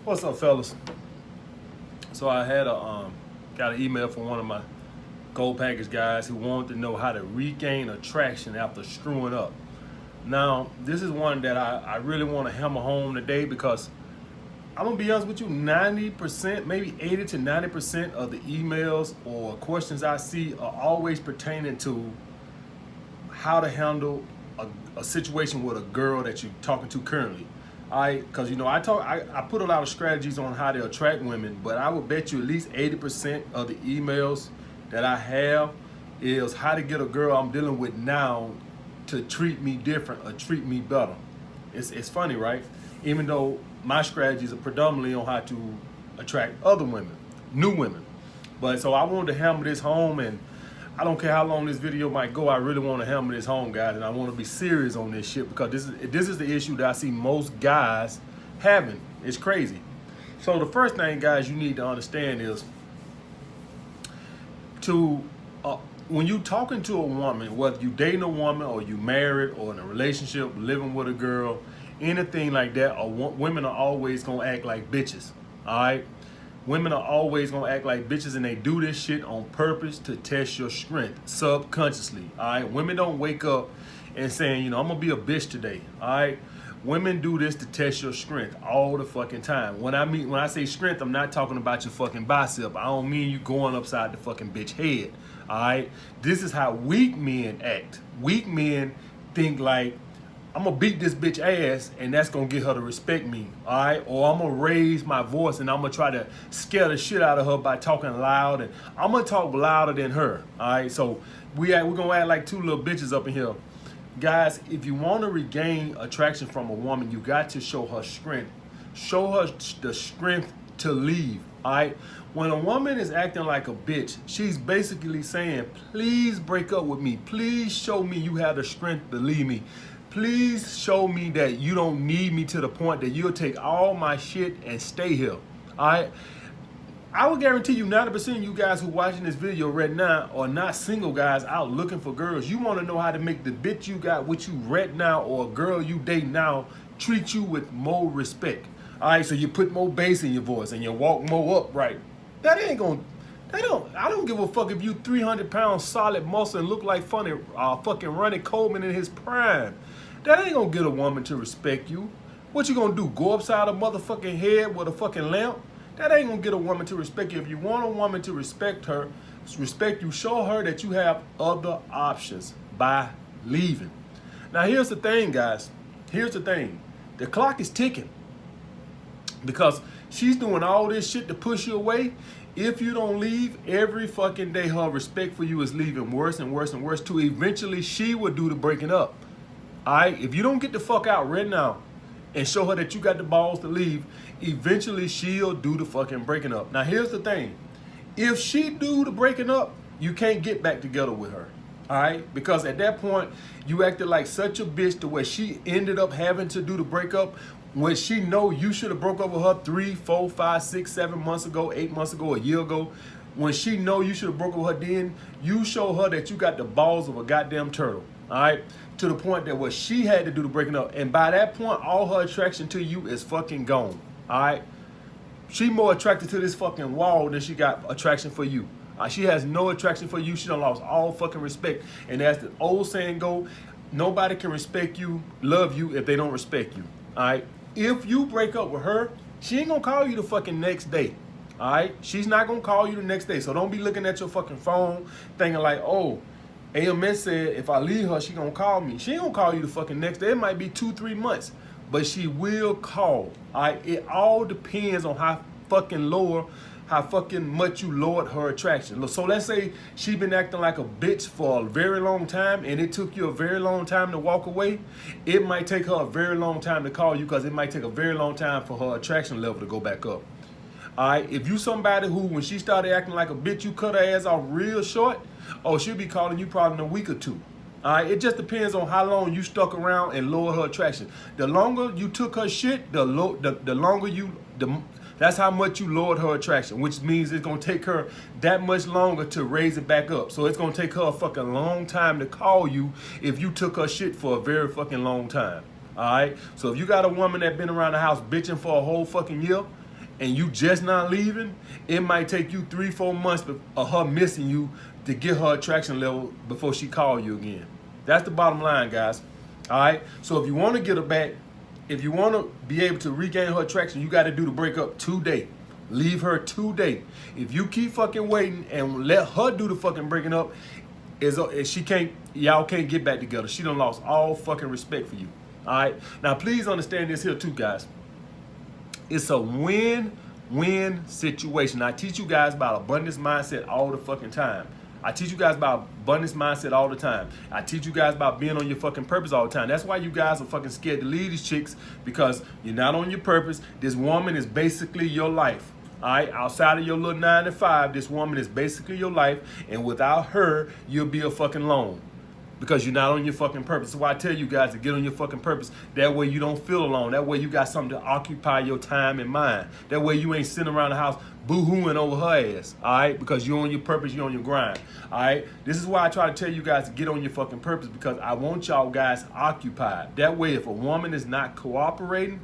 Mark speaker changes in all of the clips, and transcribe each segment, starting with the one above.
Speaker 1: What's up, fellas? So I had got an email from one of my gold package guys who wanted to know how to regain attraction after screwing up. Now, this is one that I really want to hammer home today because I'm gonna be honest with you, 90%, maybe 80 to 90% of the emails or questions I see are always pertaining to how to handle a situation with a girl that you're talking to currently. Because I put a lot of strategies on how to attract women, but I would bet you at least 80% of the emails that I have is how to get a girl I'm dealing with now to treat me different or treat me better. It's funny, right? Even though my strategies are predominantly on how to attract other women, new women. But so I wanted to hammer this home, and I don't care how long this video might go, I really want to hammer this home, guys, and I want to be serious on this shit because this is the issue that I see most guys having. It's crazy. So the first thing, guys, you need to understand is when you talking to a woman, whether you dating a woman or you married or in a relationship, living with a girl, anything like that, women are always gonna act like bitches, all right? Women are always gonna act like bitches, and they do this shit on purpose to test your strength subconsciously, all right? Women don't wake up and saying, I'm gonna be a bitch today, all right? Women do this to test your strength all the fucking time. When I say strength, I'm not talking about your fucking bicep. I don't mean you going upside the fucking bitch head, all right? This is how weak men act. Weak men think like, I'm gonna beat this bitch ass and that's gonna get her to respect me, all right? Or I'm gonna raise my voice and I'm gonna try to scare the shit out of her by talking loud, and I'm gonna talk louder than her, all right? So we're gonna act like two little bitches up in here. Guys, if you wanna regain attraction from a woman, you got to show her strength. Show her the strength to leave, all right? When a woman is acting like a bitch, she's basically saying, please break up with me. Please show me you have the strength to leave me. Please show me that you don't need me to the point that you'll take all my shit and stay here, all right? I will guarantee you 90% of you guys who watching this video right now are not single guys out looking for girls. You want to know how to make the bitch you got with you right now or a girl you date now treat you with more respect, all right? So you put more bass in your voice and you walk more upright. I don't give a fuck if you 300 pounds solid muscle and look like fucking Ronnie Coleman in his prime. That ain't gonna get a woman to respect you. What you gonna do? Go upside a motherfucking head with a fucking lamp? That ain't gonna get a woman to respect you. If you want a woman to respect you, show her that you have other options by leaving. Now here's the thing, guys. Here's the thing. The clock is ticking because she's doing all this shit to push you away. If you don't leave, every fucking day her respect for you is leaving worse and worse and worse too. Eventually she will do the breaking up. All right, if you don't get the fuck out right now and show her that you got the balls to leave, eventually she'll do the fucking breaking up. Now here's the thing. If she do the breaking up, you can't get back together with her. All right, because at that point you acted like such a bitch to where she ended up having to do the breakup when she know you should have broke up with her 3, 4, 5, 6, 7 months ago, 8 months ago, a year ago. When she know you should have broke up with her then, you show her that you got the balls of a goddamn turtle, all right? To the point that what she had to do the breaking up. And by that point, all her attraction to you is fucking gone, all right? She more attracted to this fucking wall than she got attraction for you. She has no attraction for you. She done lost all fucking respect. And as the old saying go, nobody can respect you, love you if they don't respect you, all right? If you break up with her, she ain't gonna call you the fucking next day, all right? She's not gonna call you the next day. So don't be looking at your fucking phone thinking like, oh, AMS said if I leave her, she gonna call me. She ain't gonna call you the fucking next day. It might be 2, 3 months, but she will call, all right? It all depends on how fucking much you lowered her attraction. So let's say she been acting like a bitch for a very long time and it took you a very long time to walk away. It might take her a very long time to call you because it might take a very long time for her attraction level to go back up. All right, if you somebody who, when she started acting like a bitch, you cut her ass off real short, oh, she'll be calling you probably in a week or 2. All right, it just depends on how long you stuck around and lower her attraction. The longer you took her shit, that's how much you lowered her attraction, which means it's gonna take her that much longer to raise it back up. So it's gonna take her a fucking long time to call you if you took her shit for a very fucking long time. All right, so if you got a woman that been around the house bitching for a whole fucking year, and you just not leaving, it might take you 3-4 months of her missing you to get her attraction level before she call you again. That's the bottom line, guys. All right. So if you want to get her back, if you want to be able to regain her attraction, you got to do the breakup today. Leave her today. If you keep fucking waiting and let her do the fucking breaking up, y'all can't get back together. She done lost all fucking respect for you. All right. Now, please understand this here too, guys. It's a win-win situation. I teach you guys about abundance mindset all the fucking time. I teach you guys about abundance mindset all the time. I teach you guys about being on your fucking purpose all the time. That's why you guys are fucking scared to leave these chicks, because you're not on your purpose. This woman is basically your life. All right, outside of your little 9 to 5, this woman is basically your life, and without her, you'll be a fucking lone, because you're not on your fucking purpose. So I tell you guys to get on your fucking purpose. That way you don't feel alone. That way you got something to occupy your time and mind. That way you ain't sitting around the house boo-hooing over her ass, all right? Because you're on your purpose, you're on your grind, all right? This is why I try to tell you guys to get on your fucking purpose, because I want y'all guys occupied. That way, if a woman is not cooperating,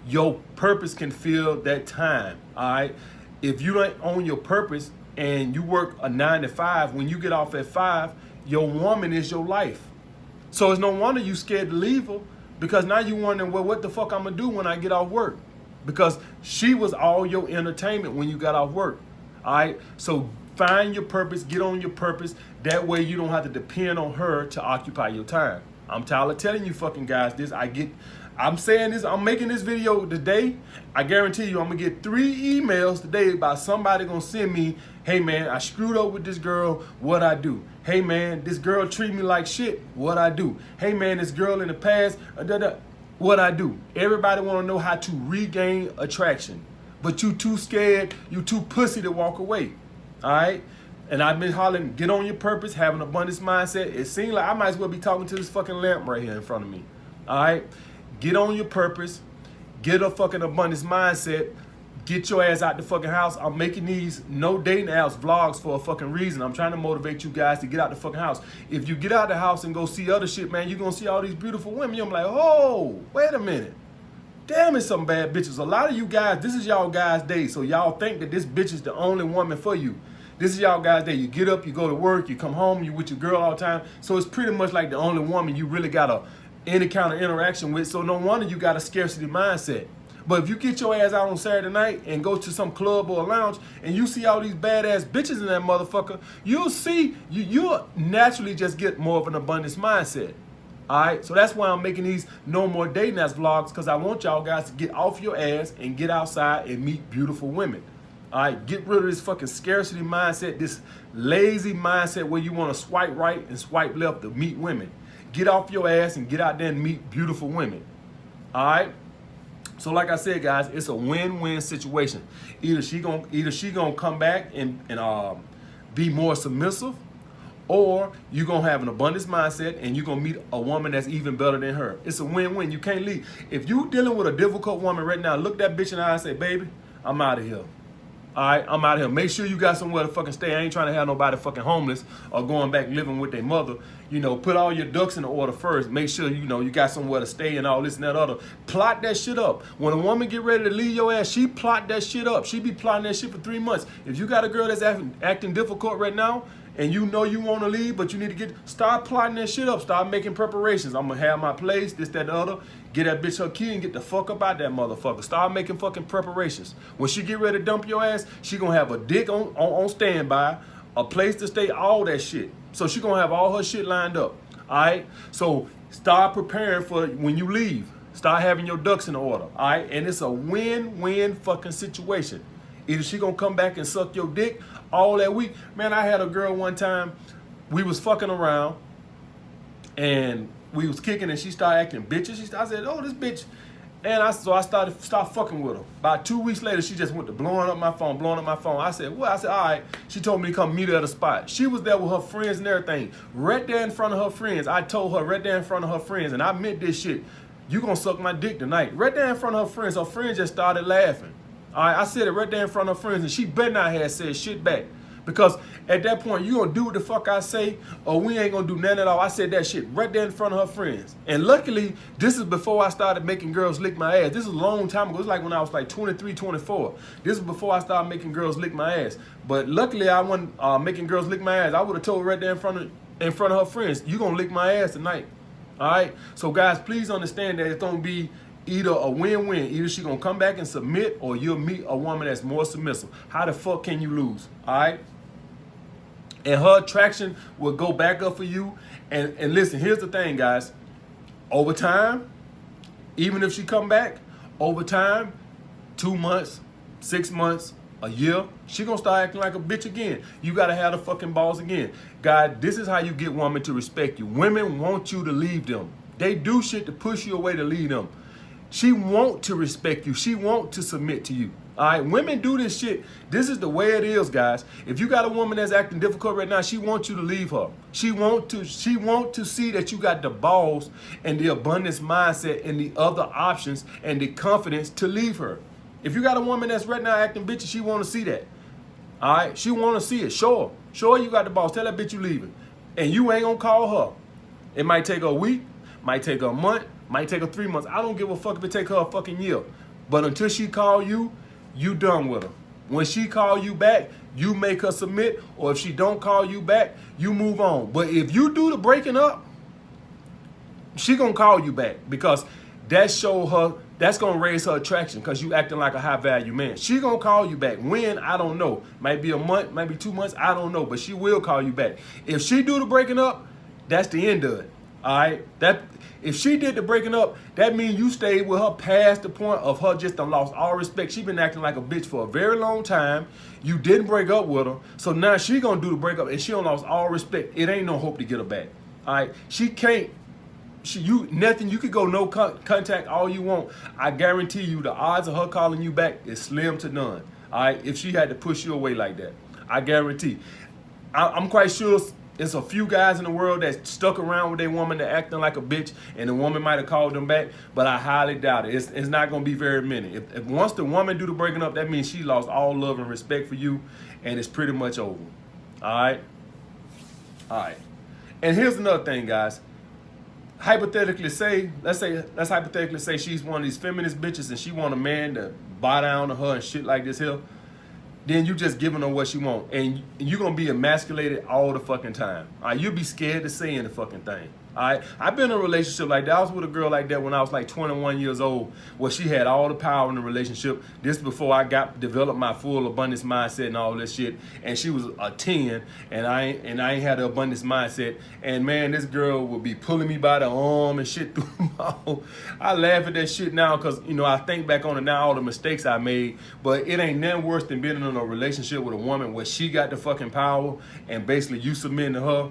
Speaker 1: your purpose can fill that time, all right? If you don't own your purpose and you work a 9 to 5, when you get off at 5, your woman is your life. So it's no wonder you scared to leave her, because now you wondering, well, what the fuck I'm gonna do when I get off work? Because she was all your entertainment when you got off work. All right. So find your purpose, get on your purpose. That way you don't have to depend on her to occupy your time. I'm tired of telling you fucking guys this. I'm saying this, I'm making this video today. I guarantee you I'm gonna get 3 emails today about somebody gonna send me, hey man, I screwed up with this girl, what I do? Hey man, this girl treat me like shit, what I do? Hey man, this girl in the past, what I do? Everybody want to know how to regain attraction, but you too scared, you too pussy to walk away. All right. And I've been hollering, get on your purpose, have an abundance mindset. It seems like I might as well be talking to this fucking lamp right here in front of me. All right. Get on your purpose, get a fucking abundance mindset, get your ass out the fucking house. I'm making these no dating apps vlogs for a fucking reason. I'm trying to motivate you guys to get out the fucking house. If you get out the house and go see other shit, man, you're going to see all these beautiful women. You're like, oh, wait a minute. Damn, it's some bad bitches. A lot of you guys, this is y'all guys' day. So y'all think that this bitch is the only woman for you. This is y'all guys' day. You get up, you go to work, you come home, you with your girl all the time. So it's pretty much like the only woman you really got any kind of interaction with. So no wonder you got a scarcity mindset. But if you get your ass out on Saturday night and go to some club or a lounge and you see all these badass bitches in that motherfucker, you'll see, you'll naturally just get more of an abundance mindset. All right, so that's why I'm making these no more dating ass vlogs, because I want y'all guys to get off your ass and get outside and meet beautiful women. All right, get rid of this fucking scarcity mindset, this lazy mindset where you want to swipe right and swipe left to meet women. Get off your ass and get out there and meet beautiful women. All right. So like I said, guys, it's a win-win situation. Either she gonna come back and be more submissive, or you're gonna have an abundance mindset and you're gonna meet a woman that's even better than her. It's a win-win. You can't leave. If you dealing with a difficult woman right now, look that bitch in the eye and say, baby, I'm out of here. All right, I'm out of here. Make sure you got somewhere to fucking stay. I ain't trying to have nobody fucking homeless or going back living with their mother. You know, put all your ducks in order first. Make sure, you know, you got somewhere to stay and all this and that other. Plot that shit up. When a woman get ready to leave your ass, she plot that shit up. She be plotting that shit for 3 months. If you got a girl that's acting difficult right now, and you know you want to leave, but you need to start plotting that shit up. Start making preparations. I'm going to have my place, this, that, and the other. Get that bitch her key and get the fuck up out that motherfucker. Start making fucking preparations. When she get ready to dump your ass, she going to have a dick on standby, a place to stay, all that shit. So she going to have all her shit lined up. All right? So start preparing for when you leave. Start having your ducks in order. All right? And it's a win-win fucking situation. Either she going to come back and suck your dick all that week. Man, I had a girl one time, we was fucking around and we was kicking and she started acting bitches. I said, oh, this bitch. And I started fucking with her. About 2 weeks later, she just went to blowing up my phone. I said, well, all right. She told me to come meet her at a spot. She was there with her friends and everything. Right there in front of her friends. I told her right there in front of her friends, and I meant this shit. You gonna suck my dick tonight. Right there in front of her friends. Her friends just started laughing. All right, I said it right there in front of her friends, and she better not have said shit back. Because at that point, you gonna do what the fuck I say, or we ain't gonna do nothing at all. I said that shit right there in front of her friends. And luckily, this is before I started making girls lick my ass. This is a long time ago. It was like when I was like 23, 24. This is before I started making girls lick my ass. But luckily, I wasn't making girls lick my ass. I would have told her right there in front of her friends, you gonna lick my ass tonight. All right? So guys, please understand that it's gonna be either a win-win. Either she gonna come back and submit, or you'll meet a woman that's more submissive. How the fuck can you lose? All right? And her attraction will go back up for you. And listen, here's the thing, guys. Over time, even if she come back, over time, 2 months, 6 months, a year, she gonna start acting like a bitch again. You gotta have the fucking balls again. God, this is how you get women to respect you. Women want you to leave them. They do shit to push you away to leave them. She want to respect you. She want to submit to you. All right, women do this shit. This is the way it is, guys. If you got a woman that's acting difficult right now, she wants you to leave her. She want to see that you got the balls and the abundance mindset and the other options and the confidence to leave her. If you got a woman that's right now acting bitchy, she want to see that. All right, she want to see it. Sure you got the balls. Tell that bitch you leaving, and you ain't gonna call her. It might take her a week, might take her a month, might take her 3 months. I don't give a fuck if it take her a fucking year. But until she call you, you done with her. When she call you back, you make her submit, or if she don't call you back, you move on. But if you do the breaking up, she gonna call you back, because that's gonna raise her attraction, because you acting like a high value man. She gonna call you back. When? I don't know. Might be a month, might be 2 months, I don't know, but she will call you back. If she do the breaking up, that's the end of it. All right, if she did the breaking up, that means you stayed with her past the point of her just done lost all respect. She been acting like a bitch for a very long time. You didn't break up with her, so now she gonna do the breakup, and she done lost all respect. It ain't no hope to get her back. All right, she can't. Nothing. You could go no contact all you want. I guarantee you, the odds of her calling you back is slim to none. All right, if she had to push you away like that, I guarantee. I'm quite sure. There's a few guys in the world that stuck around with their woman that acting like a bitch, and the woman might have called them back, but I highly doubt it. It's not going to be very many. If once the woman do the breaking up, that means she lost all love and respect for you, and it's pretty much over. All right? All right. And here's another thing, guys. Hypothetically say, let's hypothetically say she's one of these feminist bitches, and she want a man to bow down to her and shit like this here. Then you just giving her what she want, and you're gonna be emasculated all the fucking time. All right, you'll be scared to say any fucking thing. All right, I've been in a relationship like that. I was with a girl like that when I was like 21 years old, where she had all the power in the relationship. This before I developed my full abundance mindset and all this shit. And she was a 10, and I ain't had the abundance mindset. And man, this girl would be pulling me by the arm and shit through the mouth. I laugh at that shit now, because I think back on it now, all the mistakes I made. But it ain't nothing worse than being in a relationship with a woman where she got the fucking power, and basically you submitting to her.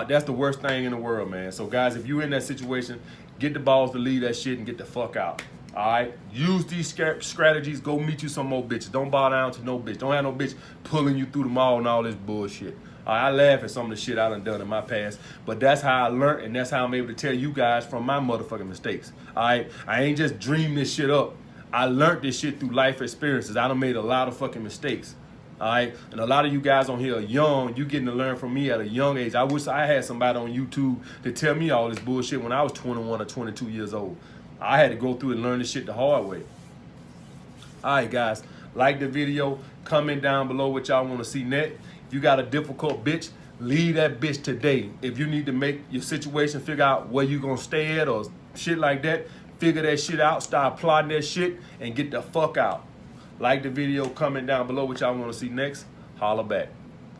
Speaker 1: That's the worst thing in the world, man. So guys, if you're in that situation, get the balls to leave that shit and get the fuck out. All right? Use these strategies. Go meet you some more bitches. Don't bow down to no bitch. Don't have no bitch pulling you through the mall and all this bullshit. I laugh at some of the shit I done in my past, but that's how I learned, and that's how I'm able to tell you guys from my motherfucking mistakes. All right? I ain't just dreamed this shit up. I learned this shit through life experiences. I done made a lot of fucking mistakes. All right, and a lot of you guys on here are young. You getting to learn from me at a young age. I wish I had somebody on YouTube to tell me all this bullshit when I was 21 or 22 years old. I had to go through and learn this shit the hard way. All right, guys, like the video, comment down below what y'all want to see next. If you got a difficult bitch, leave that bitch today. If you need to make your situation, figure out where you gonna stay at or shit like that, figure that shit out, start plotting that shit, and get the fuck out. Like the video, comment down below what y'all want to see next. Holla back.